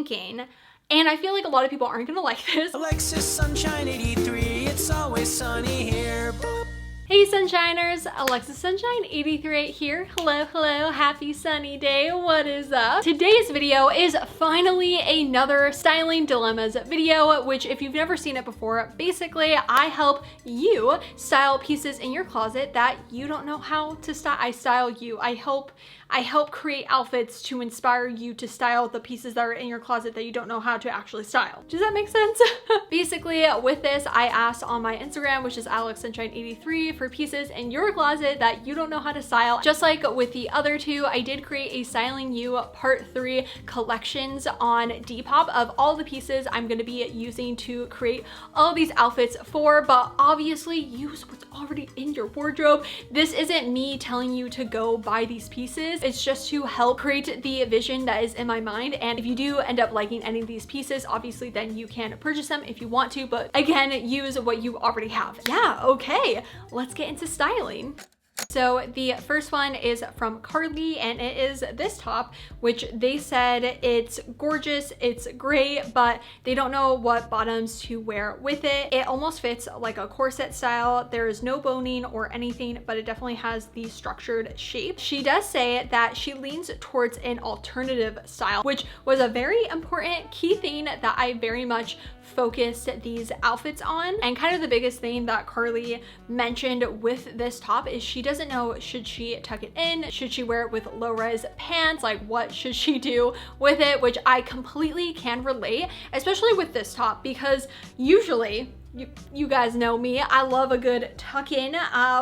thinking, and I feel like a lot of people aren't gonna like this. Alexis Sunshine 83, it's always sunny here. Boop. Hey Sunshiners, Alexis Sunshine 83 here. Hello, hello, happy sunny day, what is up? Today's video is finally another styling dilemmas video, which if you've never seen it before, basically I help you style pieces in your closet that you don't know how to style. I style you. I help create outfits to inspire you to style the pieces that are in your closet that you don't know how to actually style. Does that make sense? Basically, with this, I asked on my Instagram, which is alexsunshine83, for pieces in your closet that you don't know how to style. Just like with the other two, I did create a Styling You Part 3 collections on Depop of all the pieces I'm gonna be using to create all these outfits for, but obviously use what's already in your wardrobe. This isn't me telling you to go buy these pieces. It's just to help create the vision that is in my mind. And if you do end up liking any of these pieces, obviously then you can purchase them if you want to, but again, use what you already have. Yeah, okay, let's get into styling. So the first one is from Carly, and it is this top, which they said it's gorgeous, it's great, but they don't know what bottoms to wear with it. It almost fits like a corset style. There is no boning or anything, but it definitely has the structured shape. She does say that she leans towards an alternative style, which was a very important key thing that I very much focused these outfits on. And kind of the biggest thing that Carly mentioned with this top is she doesn't know, should she tuck it in? Should she wear it with low-rise pants? Like, what should she do with it? Which I completely can relate, especially with this top, because usually, you guys know me, I love a good tuck in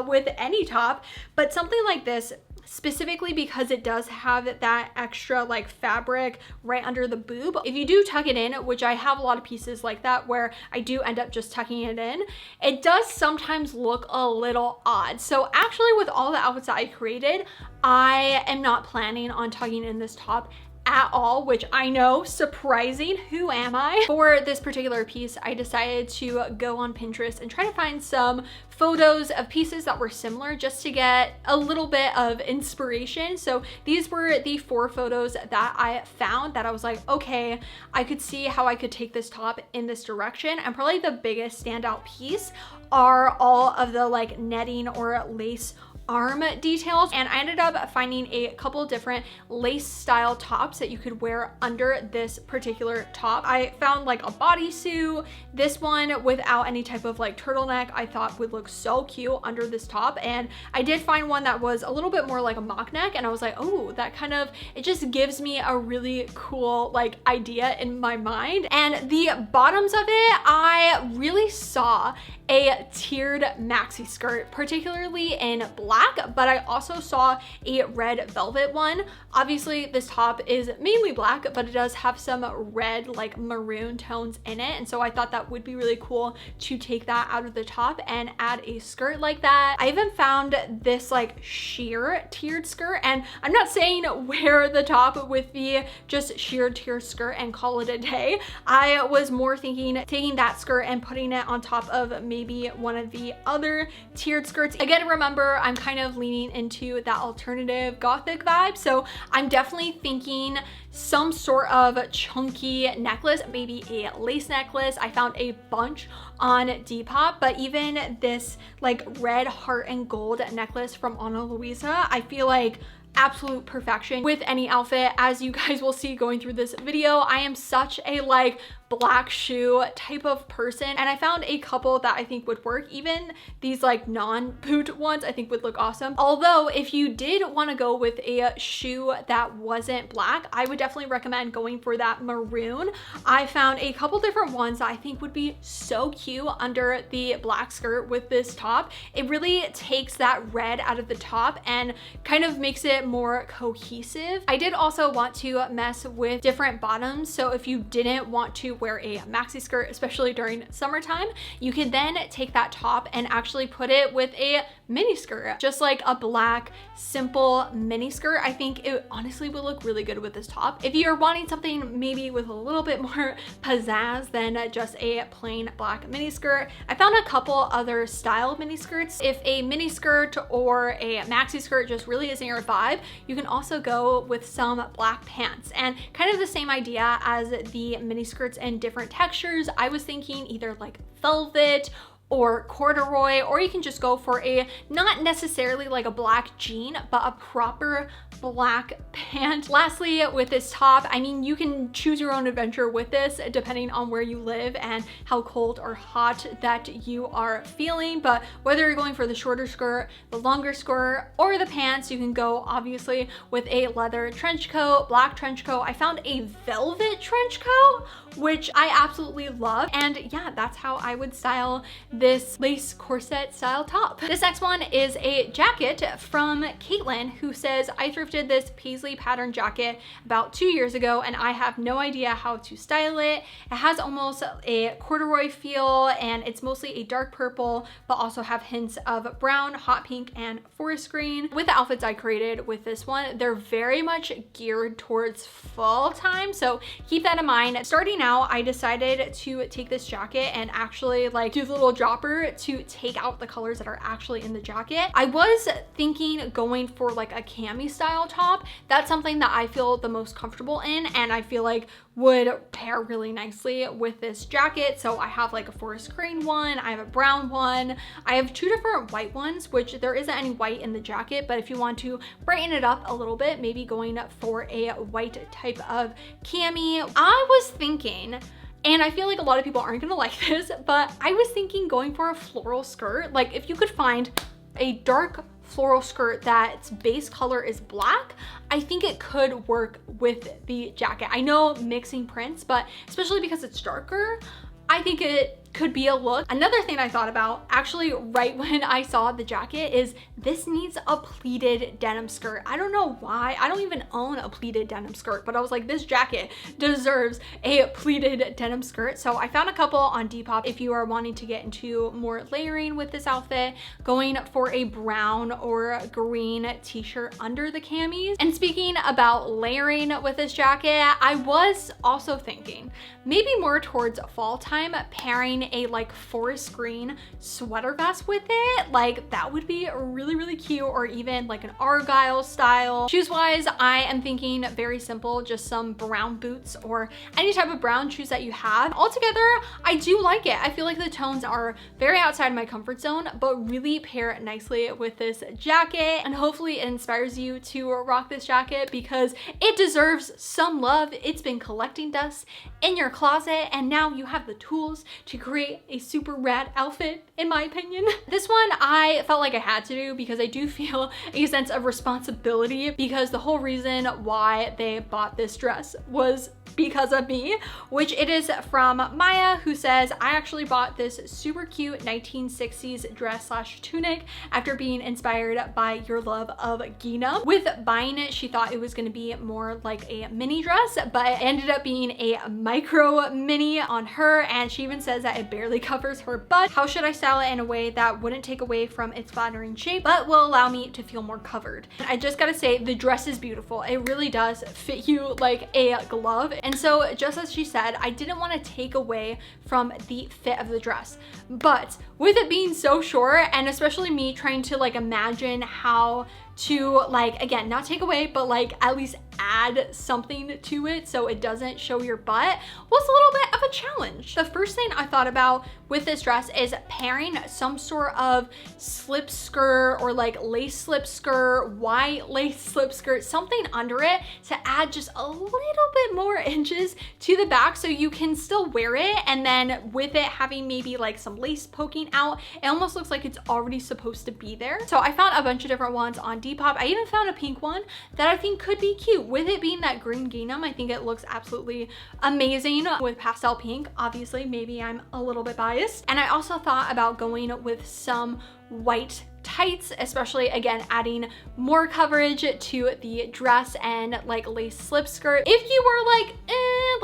with any top, but something like this, specifically because it does have that extra like fabric right under the boob. If you do tuck it in, which I have a lot of pieces like that where I do end up just tucking it in, it does sometimes look a little odd. So actually with all the outfits that I created, I am not planning on tucking in this top at all, which I know, surprising, who am I? For this particular piece, I decided to go on Pinterest and try to find some photos of pieces that were similar just to get a little bit of inspiration. So these were the 4 photos that I found that I was like, okay, I could see how I could take this top in this direction. And probably the biggest standout piece are all of the like netting or lace arm details, and I ended up finding a couple different lace style tops that you could wear under this particular top. I found like a bodysuit, this one without any type of like turtleneck I thought would look so cute under this top, and I did find one that was a little bit more like a mock neck, and I was like, oh, that kind of, it just gives me a really cool like idea in my mind. And the bottoms of it, I really saw a tiered maxi skirt, particularly in black, but I also saw a red velvet one. Obviously this top is mainly black, but it does have some red like maroon tones in it, and so I thought that would be really cool to take that out of the top and add a skirt like that. I even found this like sheer tiered skirt, and I'm not saying wear the top with the just sheer tiered skirt and call it a day. I was more thinking taking that skirt and putting it on top of maybe one of the other tiered skirts. Again, remember, I'm kind of leaning into that alternative gothic vibe, so I'm definitely thinking some sort of chunky necklace, maybe a lace necklace. I found a bunch on Depop, but even this like red heart and gold necklace from Ana Luisa, I feel like absolute perfection with any outfit. As you guys will see going through this video, I am such a like black shoe type of person, and I found a couple that I think would work. Even these like non-boot ones I think would look awesome. Although if you did want to go with a shoe that wasn't black, I would definitely recommend going for that maroon. I found a couple different ones that I think would be so cute under the black skirt with this top. It really takes that red out of the top and kind of makes it more cohesive. I did also want to mess with different bottoms, so if you didn't want to wear a maxi skirt, especially during summertime, you can then take that top and actually put it with a mini skirt, just like a black simple mini skirt. I think it honestly would look really good with this top. If you're wanting something maybe with a little bit more pizzazz than just a plain black mini skirt, I found a couple other style mini skirts. If a mini skirt or a maxi skirt just really isn't your vibe, you can also go with some black pants, and kind of the same idea as the mini skirts in different textures. I was thinking either like velvet or corduroy, or you can just go for a, not necessarily like a black jean, but a proper black pant. Lastly, with this top, I mean, you can choose your own adventure with this depending on where you live and how cold or hot that you are feeling. But whether you're going for the shorter skirt, the longer skirt, or the pants, you can go obviously with a leather trench coat, black trench coat. I found a velvet trench coat, which I absolutely love. And yeah, that's how I would style this lace corset style top. This next one is a jacket from Caitlin, who says, I thrifted this paisley pattern jacket about 2 years ago and I have no idea how to style it. It has almost a corduroy feel and it's mostly a dark purple, but also have hints of brown, hot pink, and forest green. With the outfits I created with this one, they're very much geared towards fall time, so keep that in mind. Starting out, I decided to take this jacket and actually like do the little dropper to take out the colors that are actually in the jacket. I was thinking going for like a cami style top. That's something that I feel the most comfortable in and I feel like would pair really nicely with this jacket. So I have like a forest green one, I have a brown one, I have 2 different white ones, which there isn't any white in the jacket, but if you want to brighten it up a little bit, maybe going for a white type of cami. I was thinking, and I feel like a lot of people aren't gonna like this, but I was thinking going for a floral skirt. Like if you could find a dark floral skirt that's base color is black, I think it could work with the jacket. I know mixing prints, but especially because it's darker, I think it could be a look. Another thing I thought about actually right when I saw the jacket is this needs a pleated denim skirt. I don't know why. I don't even own a pleated denim skirt, but I was like, this jacket deserves a pleated denim skirt. So I found a couple on Depop. If you are wanting to get into more layering with this outfit, going for a brown or green t-shirt under the camis. And speaking about layering with this jacket, I was also thinking maybe more towards fall time, pairing a like forest green sweater vest with it. Like that would be really cute, or even like an Argyle style. Shoes wise, I am thinking very simple, just some brown boots or any type of brown shoes that you have. Altogether, I do like it. I feel like the tones are very outside my comfort zone, but really pair nicely with this jacket, and hopefully it inspires you to rock this jacket because it deserves some love. It's been collecting dust in your closet and now you have the tools to create a super rad outfit, in my opinion. This one I felt like I had to do because I do feel a sense of responsibility, because the whole reason why they bought this dress was because of me, which it is from Maya, who says, I actually bought this super cute 1960s dress slash tunic after being inspired by your love of gingham. With buying it, she thought it was going to be more like a mini dress, but it ended up being a micro mini on her, and she even says that it barely covers her butt. How should I style it in a way that wouldn't take away from its flattering shape but will allow me to feel more covered? I just gotta say, the dress is beautiful. It really does fit you like a glove. And so just as she said, I didn't want to take away from the fit of the dress, but with it being so short, and especially me trying to like imagine how to like, again, not take away, but like at least add something to it so it doesn't show your butt, was a little bit of a challenge. The first thing I thought about with this dress is pairing some sort of slip skirt or like lace slip skirt, white lace slip skirt, something under it to add just a little bit more inches to the back so you can still wear it, and then with it having maybe like some lace poking out, it almost looks like it's already supposed to be there. So I found a bunch of different ones on Depop. I even found a pink one that I think could be cute. With it being that green gingham, I think it looks absolutely amazing with pastel pink. Obviously, maybe I'm a little bit biased. And I also thought about going with some white tights, especially again adding more coverage to the dress and like lace slip skirt. If you were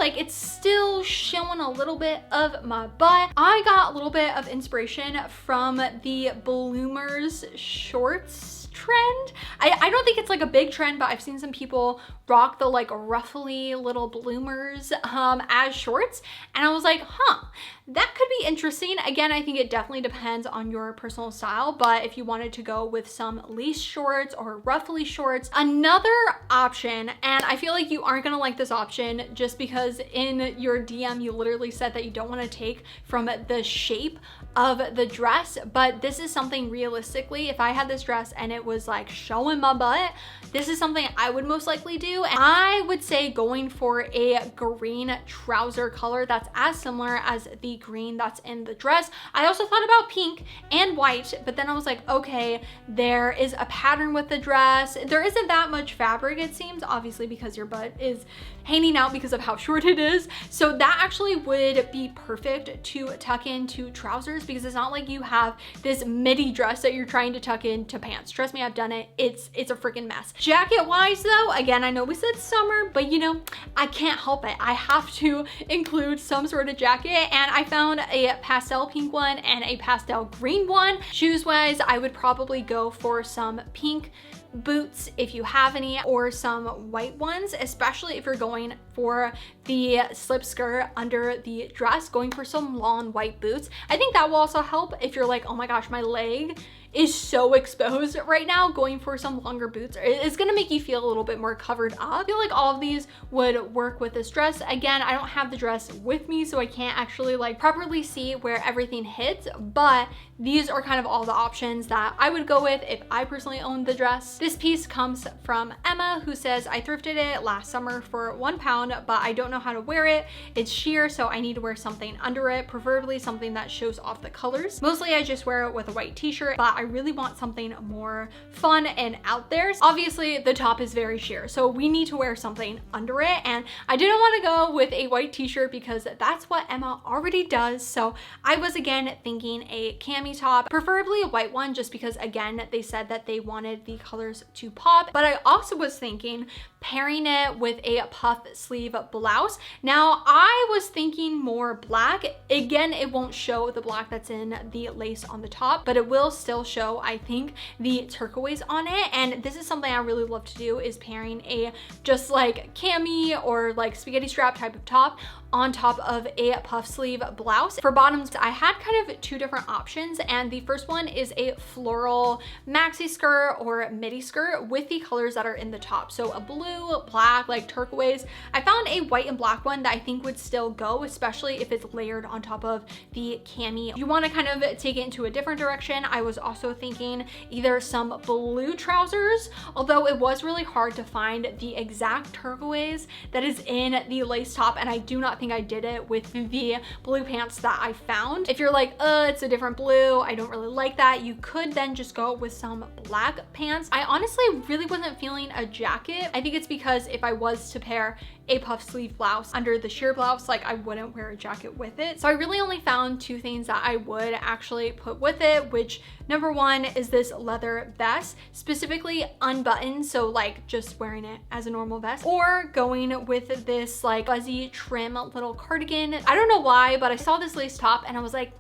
like it's still showing a little bit of my butt. I got a little bit of inspiration from the bloomers shorts trend. I don't think it's like a big trend, but I've seen some people rock the like ruffly little bloomers as shorts, and I was like, huh, that could be interesting. Again, I think it definitely depends on your personal style, but if you wanted to go with some lace shorts or ruffly shorts, another option, and I feel like you aren't gonna like this option just because in your DM you literally said that you don't want to take from the shape of the dress, but this is something realistically, if I had this dress and it was like showing my butt, this is something I would most likely do. And I would say going for a green trouser color that's as similar as the green that's in the dress. I also thought about pink and white, but then I was like, okay, there is a pattern with the dress. There isn't that much fabric, it seems, obviously because your butt is hanging out because of how short it is. So that actually would be perfect to tuck into trousers, because it's not like you have this midi dress that you're trying to tuck into pants. Trust me, I've done it. It's a freaking mess. Jacket wise though, again, I know we said summer, but you know, I can't help it. I have to include some sort of jacket, and I found a pastel pink one and a pastel green one. Shoes wise, I would probably go for some pink boots if you have any, or some white ones, especially if you're going for the slip skirt under the dress, going for some long white boots. I think that will also help if you're like, oh my gosh, my leg is so exposed right now. Going for some longer boots is gonna make you feel a little bit more covered up. I feel like all of these would work with this dress. Again, I don't have the dress with me, so I can't actually like properly see where everything hits, but these are kind of all the options that I would go with if I personally owned the dress. This piece comes from Emma, who says, I thrifted it last summer for £1, but I don't know how to wear it. It's sheer, so I need to wear something under it, preferably something that shows off the colors. Mostly I just wear it with a white t-shirt, but I really want something more fun and out there. Obviously the top is very sheer, so we need to wear something under it, and I didn't want to go with a white t-shirt because that's what Emma already does. So I was again thinking a cami top, preferably a white one, just because again they said that they wanted the colors to pop. But I also was thinking pairing it with a puff sleeve blouse. Now I was thinking more black. Again, it won't show the black that's in the lace on the top, but it will still show, I think, the turquoise on it. And this is something I really love to do, is pairing a just like cami or like spaghetti strap type of top on top of a puff sleeve blouse. For bottoms, I had kind of two different options, and the first one is a floral maxi skirt or midi skirt with the colors that are in the top. So a blue, black, like turquoise. I found a white and black one that I think would still go, especially if it's layered on top of the cami. You want to kind of take it into a different direction. I was also thinking either some blue trousers, although it was really hard to find the exact turquoise that is in the lace top, and I do not think I did it with the blue pants that I found. If you're like, it's a different blue, I don't really like that, you could then just go with some black pants. I honestly really wasn't feeling a jacket. I think it's because if I was to pair a puff sleeve blouse under the sheer blouse, like I wouldn't wear a jacket with it. So I really only found two things that I would actually put with it, which number one is this leather vest, specifically unbuttoned, so like just wearing it as a normal vest, or going with this like fuzzy trim little cardigan. I don't know why, but I saw this lace top and I was like,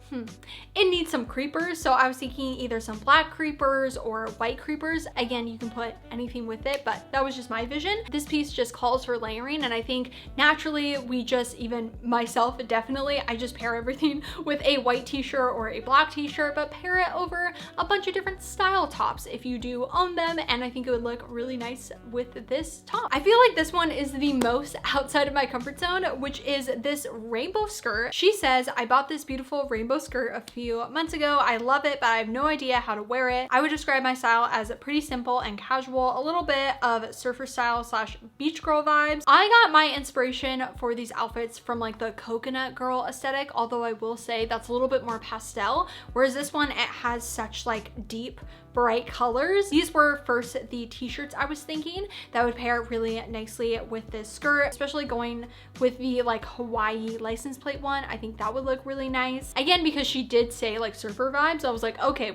it needs some creepers. So I was thinking either some black creepers or white creepers. Again, you can put anything with it, but that was just my vision. This piece just calls for layering, and I think naturally we just, even myself definitely, I just pair everything with a white t-shirt or a black t-shirt, but pair it over a bunch of different style tops if you do own them, and I think it would look really nice with this top. I feel like this one is the most outside of my comfort zone, which is this rainbow skirt. She says, I bought this beautiful rainbow skirt a few months ago. I love it, but I have no idea how to wear it. I would describe my style as pretty simple and casual, a little bit of surfer style slash beach girl vibes. I got my inspiration for these outfits from like the coconut girl aesthetic, although I will say that's a little bit more pastel, whereas this one, it has such like deep bright colors. These were first the t-shirts I was thinking that would pair really nicely with this skirt, especially going with the like Hawaii license plate one. I think that would look really nice. Again, because she did say like surfer vibes, I was like, okay,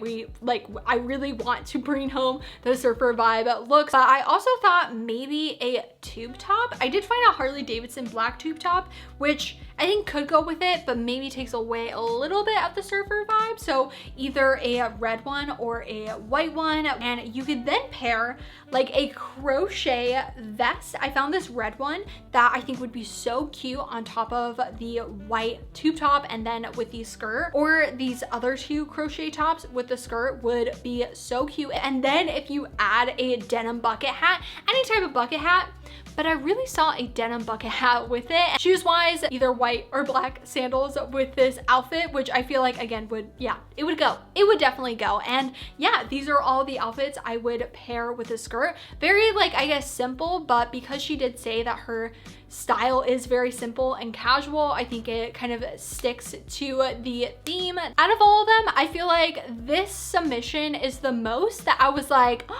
I really want to bring home the surfer vibe looks. But I also thought maybe a tube top. I did find a Harley Davidson black tube top, which I think could go with it, but maybe takes away a little bit of the surfer vibe. So either a red one or a white one. And you could then pair like a crochet vest. I found this red one that I think would be so cute on top of the white tube top and then with the skirt, or these other two crochet tops with the skirt would be so cute. And then if you add a denim bucket hat, any type of bucket hat, but I really saw a denim bucket hat with it. Shoes wise, either white or black sandals with this outfit, which I feel like again would, yeah, it would go. It would definitely go. And yeah, these are all the outfits I would pair with a skirt. Very like, I guess simple, but because she did say that her style is very simple and casual, I think it kind of sticks to the theme. Out of all of them, I feel like this submission is the most that I was like,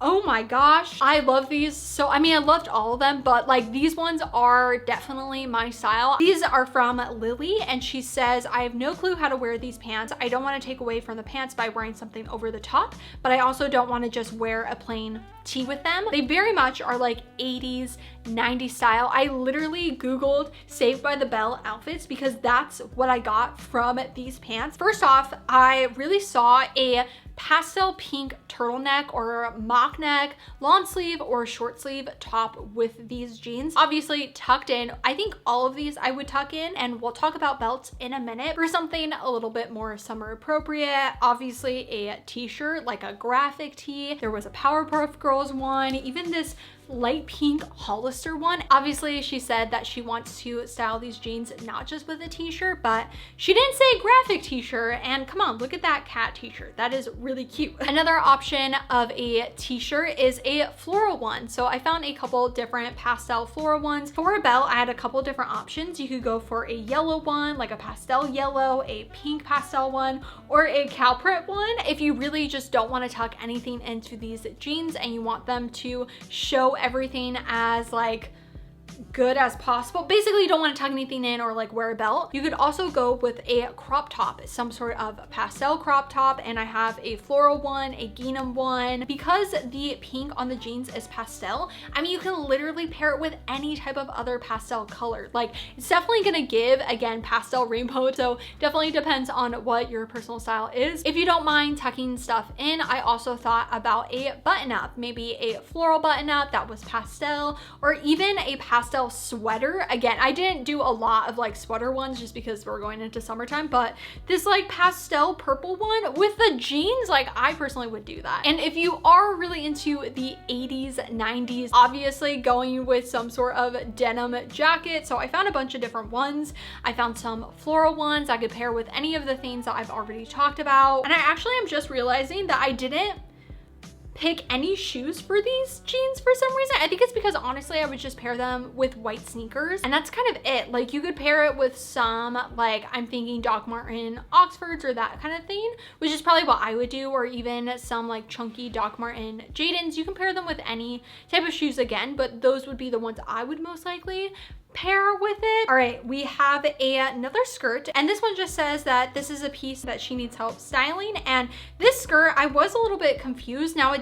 oh my gosh, I love these. So, I mean, I loved all of them, but like these ones are definitely my style. These are from Lily, and she says, I have no clue how to wear these pants. I don't want to take away from the pants by wearing something over the top, but I also don't want to just wear a plain tee with them. They very much are like 80s, 90s style. I literally Googled Saved by the Bell outfits because that's what I got from these pants. First off, I really saw a pastel pink turtleneck or mock neck, long sleeve or short sleeve top with these jeans. Obviously tucked in. I think all of these I would tuck in, and we'll talk about belts in a minute. For something a little bit more summer appropriate, obviously a t-shirt, like a graphic tee. There was a Powerpuff Girls one, even this light pink Hollister one. Obviously she said that she wants to style these jeans not just with a t-shirt, but she didn't say graphic t-shirt, and come on, look at that cat t-shirt. That is really cute. Another option of a t-shirt is a floral one. So I found a couple different pastel floral ones. For a belt, I had a couple different options. You could go for a yellow one, like a pastel yellow, a pink pastel one, or a cow print one. If you really just don't want to tuck anything into these jeans and you want them to show everything as like good as possible. Basically, you don't want to tuck anything in or like wear a belt. You could also go with a crop top, some sort of pastel crop top, and I have a floral one, a gingham one. Because the pink on the jeans is pastel, I mean, you can literally pair it with any type of other pastel color. Like, it's definitely gonna give, again, pastel rainbow, so definitely depends on what your personal style is. If you don't mind tucking stuff in, I also thought about a button up, maybe a floral button up that was pastel, or even a pastel sweater. Again, I didn't do a lot of like sweater ones just because we're going into summertime, but this like pastel purple one with the jeans, like I personally would do that. And if you are really into the 80s, 90s, obviously going with some sort of denim jacket. So I found a bunch of different ones. I found some floral ones I could pair with any of the things that I've already talked about. And I actually am just realizing that I didn't pick any shoes for these jeans for some reason. I think it's because honestly I would just pair them with white sneakers, and that's kind of it. Like, you could pair it with some, like, I'm thinking Doc Marten Oxfords or that kind of thing, which is probably what I would do, or even some like chunky Doc Marten Jadens. You can pair them with any type of shoes again, but those would be the ones I would most likely pair with it. All right, we have another skirt, and this one just says that this is a piece that she needs help styling. And this skirt, I was a little bit confused. Now,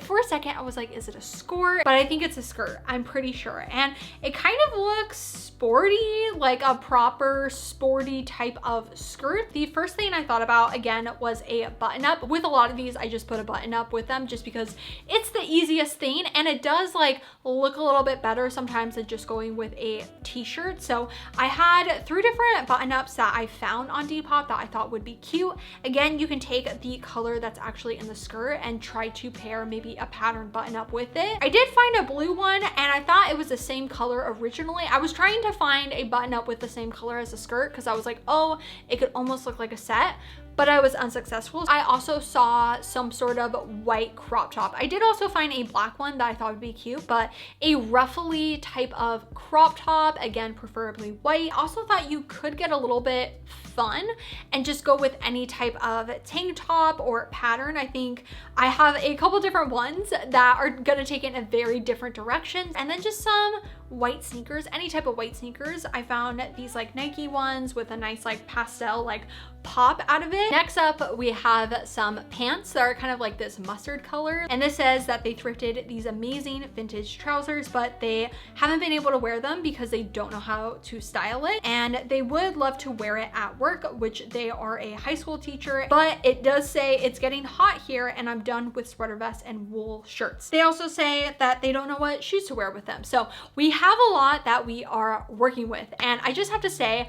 for a second I was like, is it a skirt? But I think it's a skirt, I'm pretty sure. And it kind of looks sporty, like a proper sporty type of skirt. The first thing I thought about, again, was a button up. With a lot of these, I just put a button up with them just because it's the easiest thing, and it does like look a little bit better sometimes than just going with a t-shirt. So I had 3 different button ups that I found on Depop that I thought would be cute. Again, you can take the color that's actually in the skirt and try to pair maybe a pattern button up with it. I did find a blue one, and I thought it was the same color originally. I was trying to find a button up with the same color as the skirt because I was like, oh, it could almost look like a set. but I was unsuccessful. I also saw some sort of white crop top. I did also find a black one that I thought would be cute, but a ruffly type of crop top, again, preferably white. Also thought you could get a little bit fun and just go with any type of tank top or pattern. I think I have a couple different ones that are gonna take it in a very different direction. And then just some white sneakers, any type of white sneakers. I found these like Nike ones with a nice like pastel like pop out of it. Next up, we have some pants that are kind of like this mustard color. And this says that they thrifted these amazing vintage trousers, but they haven't been able to wear them because they don't know how to style it. And they would love to wear it at work, which they are a high school teacher, but it does say it's getting hot here and I'm done with sweater vests and wool shirts. They also say that they don't know what shoes to wear with them. So we have a lot that we are working with. And I just have to say,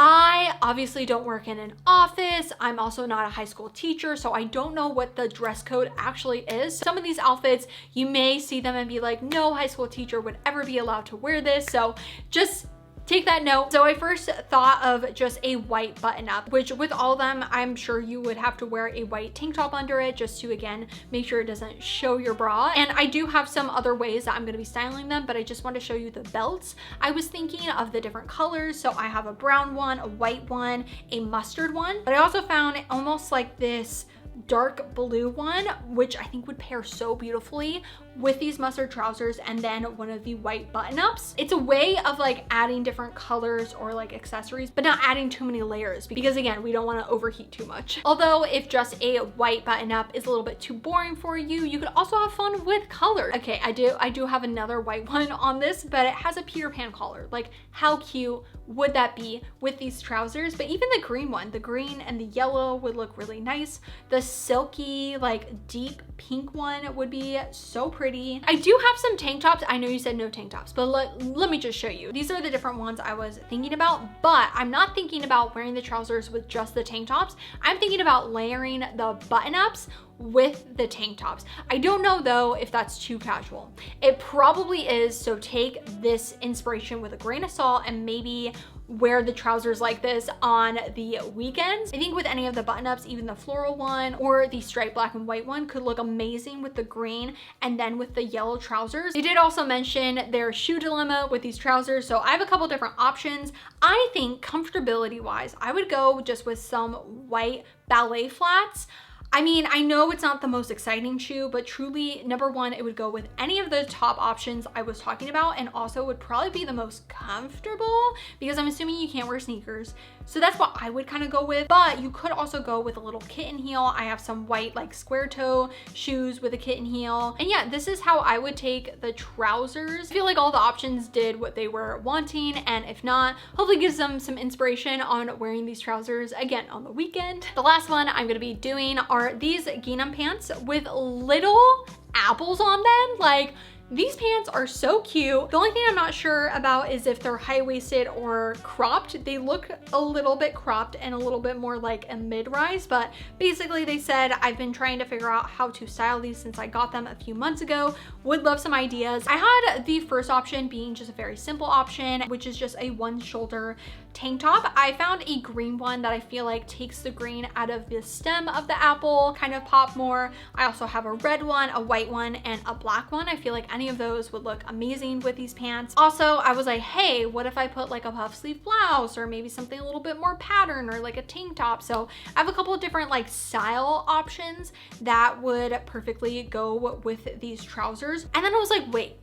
I obviously don't work in an office. I'm also not a high school teacher, so I don't know what the dress code actually is. Some of these outfits, you may see them and be like, no high school teacher would ever be allowed to wear this. So just take that note. So I first thought of just a white button up, which with all of them, I'm sure you would have to wear a white tank top under it just to, again, make sure it doesn't show your bra. And I do have some other ways that I'm gonna be styling them, but I just want to show you the belts. I was thinking of the different colors. So I have a brown one, a white one, a mustard one, but I also found almost like this dark blue one, which I think would pair so beautifully with these mustard trousers and then one of the white button-ups. It's a way of like adding different colors or like accessories, but not adding too many layers because again, we don't want to overheat too much. Although if just a white button-up is a little bit too boring for you, you could also have fun with color. Okay, I do have another white one on this, but it has a Peter Pan collar. Like how cute would that be with these trousers? But even the green one, the green and the yellow would look really nice. The silky like deep pink one would be so pretty. I do have some tank tops. I know you said no tank tops, but let me just show you. These are the different ones I was thinking about, but I'm not thinking about wearing the trousers with just the tank tops. I'm thinking about layering the button-ups with the tank tops. I don't know though if that's too casual. It probably is, so take this inspiration with a grain of salt and maybe wear the trousers like this on the weekends. I think with any of the button-ups, even the floral one or the striped black and white one could look amazing with the green and then with the yellow trousers. They did also mention their shoe dilemma with these trousers, so I have a couple different options. I think comfortability wise, I would go just with some white ballet flats. I mean, I know it's not the most exciting shoe, but truly, number one, it would go with any of the top options I was talking about, and also would probably be the most comfortable because I'm assuming you can't wear sneakers. So that's what I would kind of go with, but you could also go with a little kitten heel. I have some white like square toe shoes with a kitten heel. And yeah, this is how I would take the trousers. I feel like all the options did what they were wanting, and if not, hopefully gives them some inspiration on wearing these trousers again on the weekend. The last one I'm gonna be doing are these gingham pants with little apples on them. Like, these pants are so cute. The only thing I'm not sure about is if they're high-waisted or cropped. They look a little bit cropped and a little bit more like a mid-rise, but basically they said, I've been trying to figure out how to style these since I got them a few months ago. Would love some ideas. I had the first option being just a very simple option, which is just a one shoulder tank top. I found a green one that I feel like takes the green out of the stem of the apple, kind of pop more. I also have a red one, a white one, and a black one. I feel like any of those would look amazing with these pants. Also, I was like, hey, what if I put like a puff sleeve blouse or maybe something a little bit more pattern or like a tank top? So I have a couple of different like style options that would perfectly go with these trousers. And then I was like, wait,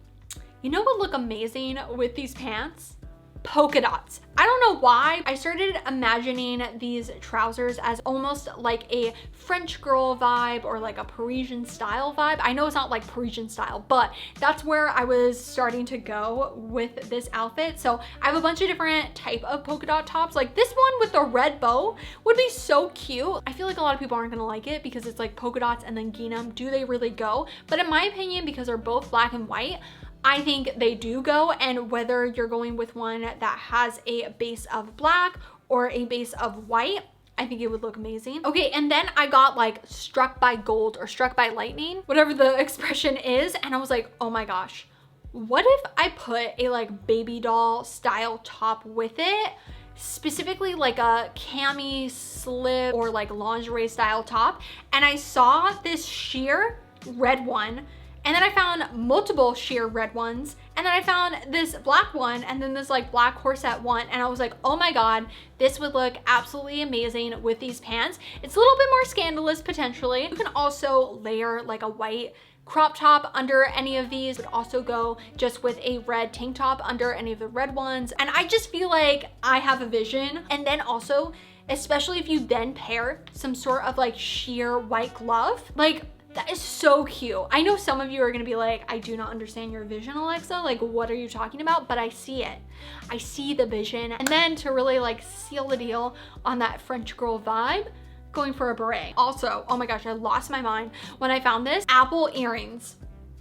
you know what would look amazing with these pants? Polka dots. I don't know why. I started imagining these trousers as almost like a French girl vibe or like a Parisian style vibe. I know it's not like Parisian style, but that's where I was starting to go with this outfit. So I have a bunch of different type of polka dot tops. Like this one with the red bow would be so cute. I feel like a lot of people aren't gonna like it because it's like polka dots and then gingham. Do they really go? But in my opinion, because they're both black and white, I think they do go, and whether you're going with one that has a base of black or a base of white, I think it would look amazing. Okay, and then I got like struck by gold or struck by lightning, whatever the expression is, and I was like, oh my gosh, what if I put a like baby doll style top with it? specifically like a cami slip or like lingerie style top, and I saw this sheer red one, and then I found multiple sheer red ones, and then I found this black one, and then this like black corset one, and I was like, oh my god, this would look absolutely amazing with these pants. It's a little bit more scandalous potentially. You can also layer like a white crop top under any of these. Would also go just with a red tank top under any of the red ones. And I just feel like I have a vision. And then also, especially if you then pair some sort of like sheer white glove, like that is so cute. I know some of you are gonna be like, I do not understand your vision, Alexa. Like, what are you talking about? But I see it. I see the vision. And then to really like seal the deal on that French girl vibe, going for a beret. Also, oh my gosh, I lost my mind when I found this. Apple earrings,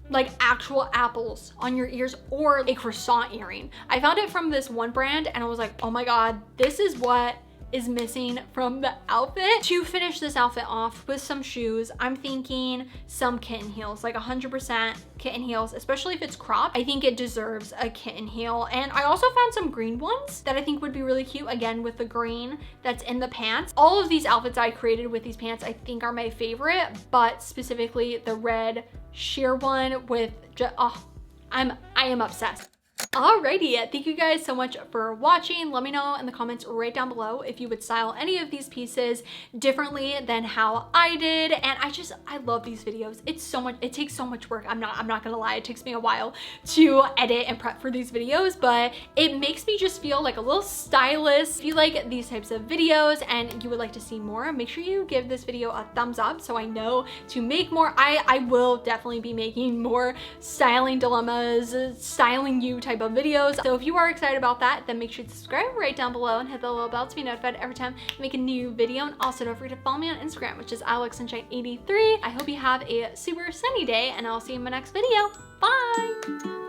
like actual apples on your ears, or a croissant earring. I found it from this one brand and I was like, oh my god, this is what is missing from the outfit. To finish this outfit off with some shoes, I'm thinking some kitten heels, like 100% kitten heels, especially if it's cropped. I think it deserves a kitten heel. And I also found some green ones that I think would be really cute, again with the green that's in the pants. All of these outfits I created with these pants I think are my favorite, but specifically the red sheer one with just, oh, I am obsessed. Alrighty, thank you guys so much for watching. Let me know in the comments right down below if you would style any of these pieces differently than how I did. And I love these videos. It's so much, it takes so much work. I'm not gonna lie, it takes me a while to edit and prep for these videos, but it makes me just feel like a little stylist. If you like these types of videos and you would like to see more, make sure you give this video a thumbs up so I know to make more. I will definitely be making more styling dilemmas, styling you type of videos. So if you are excited about that, then make sure to subscribe right down below and hit the little bell to be notified every time I make a new video. And also don't forget to follow me on Instagram, which is alexsunshine83. I hope you have a super sunny day, and I'll see you in my next video. Bye!